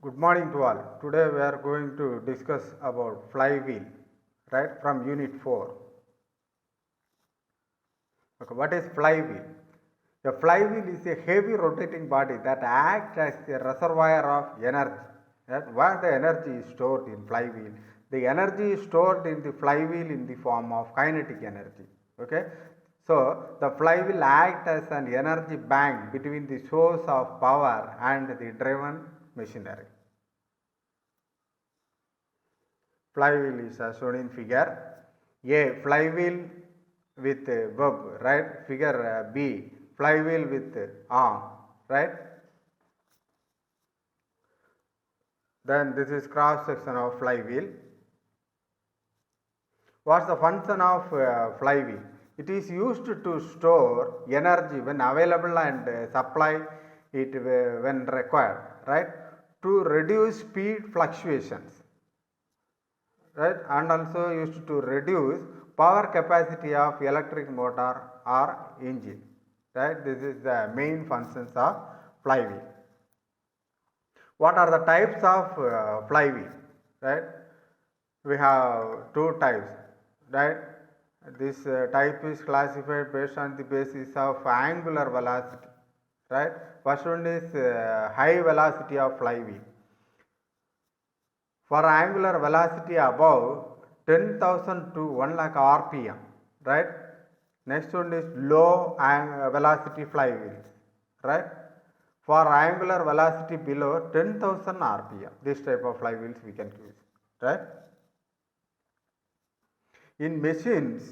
Good morning to all. Today we are going to discuss about flywheel, right, from unit 4. Okay, what is flywheel? A flywheel is a heavy rotating body that acts as a reservoir of energy. Right? Where the energy is stored in flywheel, the energy is stored in the flywheel in the form of kinetic energy. Okay, so the flywheel acts as an energy bank between the source of power and the driven machinery. Flywheel is shown in figure A. Flywheel with verb, right? Figure B. Flywheel with arm, right? Then this is cross section of flywheel. What's the function of flywheel? It is used to store energy when available and supply it when required, right? To reduce speed fluctuations, right? And also used to reduce power capacity of electric motor or engine, right? This is the main functions of flywheel. What are the types of flywheel, right? We have two types, right? This type is classified based on the basis of angular velocity, right? First one is high velocity of flywheel. For angular velocity above 10,000 to 1 lakh RPM, right? Next one is low velocity flywheels, right? For angular velocity below 10,000 RPM, this type of flywheels we can use, right? In machines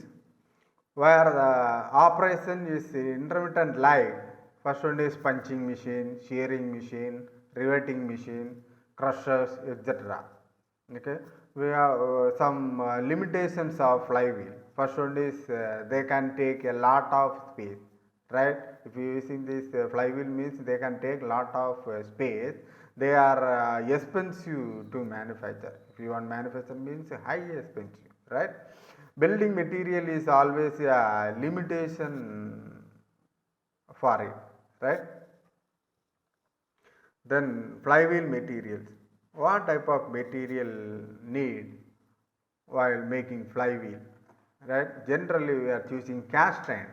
where the operation is intermittent like, first one is punching machine, shearing machine, riveting machine, crushers, etc. Okay, we have some limitations of flywheel. First one is they can take a lot of space, right? If you using this flywheel means they can take lot of space. They are expensive to manufacture. If you want manufacture means high expensive, right? Building material is always a limitation for it, right? Then flywheel materials. What type of material need while making flywheel, right? Generally we are choosing cast iron.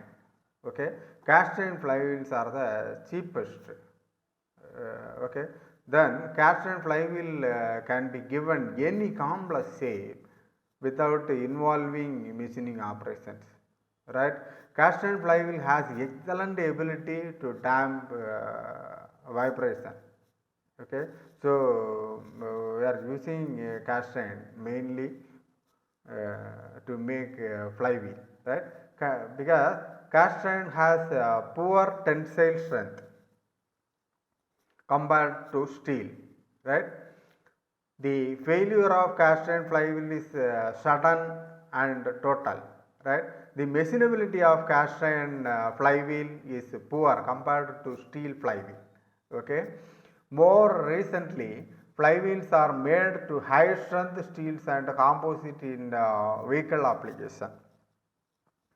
Okay, cast iron flywheels are the cheapest. Okay, then cast iron flywheel can be given any complex shape without involving machining operations, right? Cast iron flywheel has excellent ability to damp vibration. Okay, so we are using cast iron mainly to make flywheel, right? Because cast iron has poor tensile strength compared to steel, right? The failure of cast iron flywheel is sudden and total, right? The machinability of cast iron flywheel is poor compared to steel flywheel. Okay, more recently flywheels are made to high strength steels and composite in vehicle application.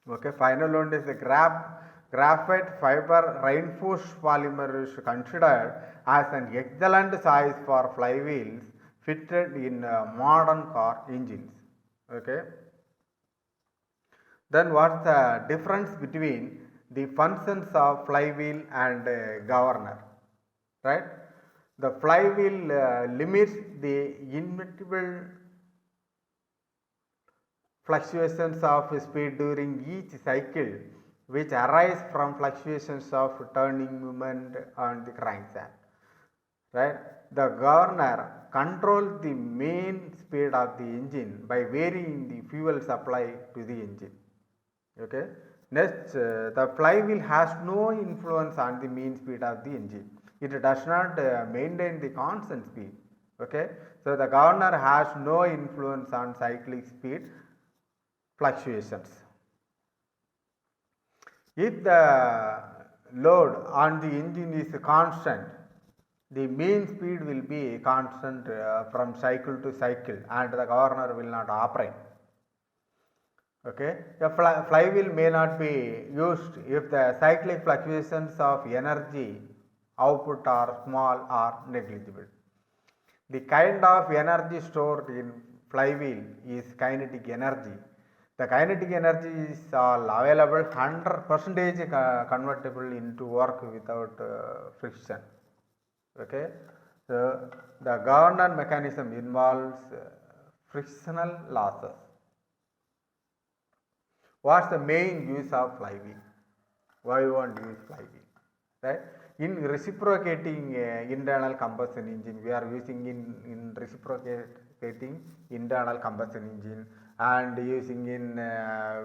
Okay, final one is the graphite fiber reinforced polymer is considered as an excellent size for flywheels fitted in modern car engines. Okay, then what's the difference between the functions of flywheel and governor, right? The flywheel limits the inevitable fluctuations of speed during each cycle which arise from fluctuations of turning movement on the crankshaft, right? The governor controls the main speed of the engine by varying the fuel supply to the engine. Okay, next the flywheel has no influence on the mean speed of the engine. It does not maintain the constant speed. Okay, so the governor has no influence on cyclic speed fluctuations. If the load on the engine is constant, the mean speed will be constant from cycle to cycle and the governor will not operate. Okay, the flywheel may not be used if the cyclic fluctuations of energy output are small or negligible. The kind of energy stored in flywheel is kinetic energy. The kinetic energy is all available 100% convertible into work without friction. Okay, so the governor mechanism involves frictional losses. What's the main use of flywheel? Why you want to use flywheel? Right? In reciprocating internal combustion engine, we are using in reciprocating internal combustion engine, and using in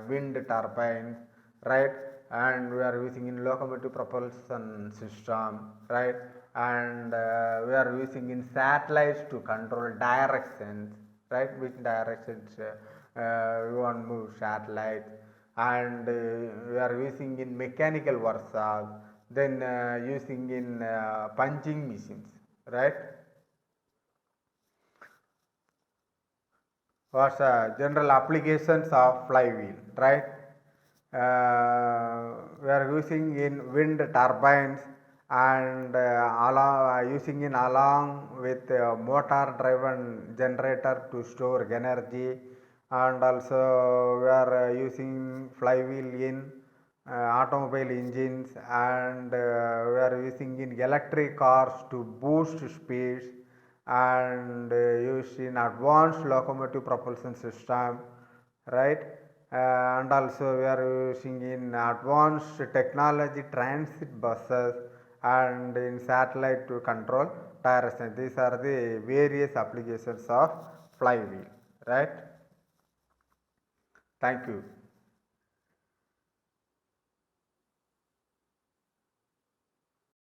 wind turbines, right? And we are using in locomotive propulsion system, right? And we are using in satellites to control directions, right? Which directions we want to move satellites, and we are using in mechanical workshops, then using in punching machines, right? What's general applications of flywheel, right? We are using in wind turbines, and using in along with motor driven generator to store energy, and also we are using flywheel in automobile engines, and we are using in electric cars to boost speeds, and used in advanced locomotive propulsion system, right? And also we are using in advanced technology transit buses, and in satellite to control direction. These are the various applications of flywheel, right? Thank you.